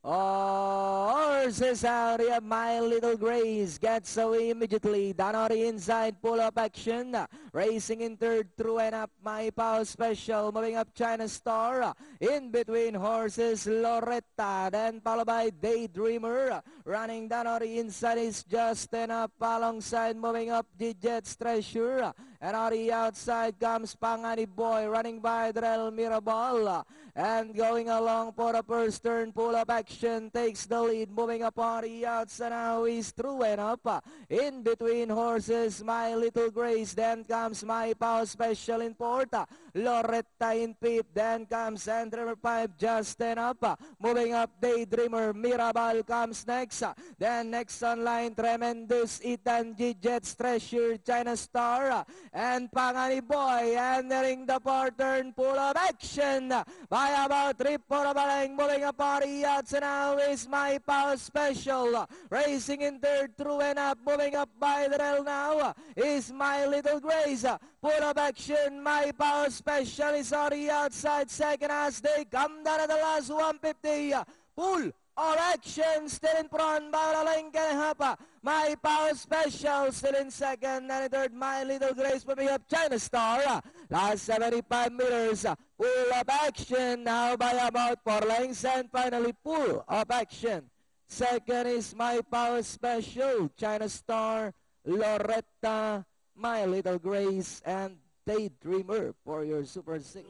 Horses out here, My Little Grace gets away immediately. Danori inside, pull-up action. Racing in third, through and up, My Pao Special. Moving up, China Star. In between horses, Loretta. Then followed by Daydreamer. Running Danori inside is Justin up alongside. Moving up, Digits Treasure. And on the outside comes Pangani Boy. Running by Drell Mirabal. And going along for the first turn, pull-up action takes the lead. Moving up on the outside now is through and up. In between horses, My Little Grace. Then comes My Pao Special in fourth. Loretta in fifth. Then comes Andrew 5, Justin up. Moving up, Daydreamer. Mirabal comes next. Then next on line, Tremendous Ethan G. Jets Treasure, China Star. And Pangani Boy entering the fourth turn, pull-up action by about 3/4 length. Moving up on the outside now is My Pao Special. Racing in third, through and up. Moving up by the rail now is My Little Grace. Pull-up action, My Pao Special is on the outside. Second as they come down at the last 150. Pull or action still in front by the length and a half. My Pao Special still in second, and in third, My Little Grace moving up, China Star. Last 75 meters, pull of action now by about 4 lengths, and finally pull of action. Second is My Pao Special, China Star, Loretta, My Little Grace, and Daydreamer for your Super 6.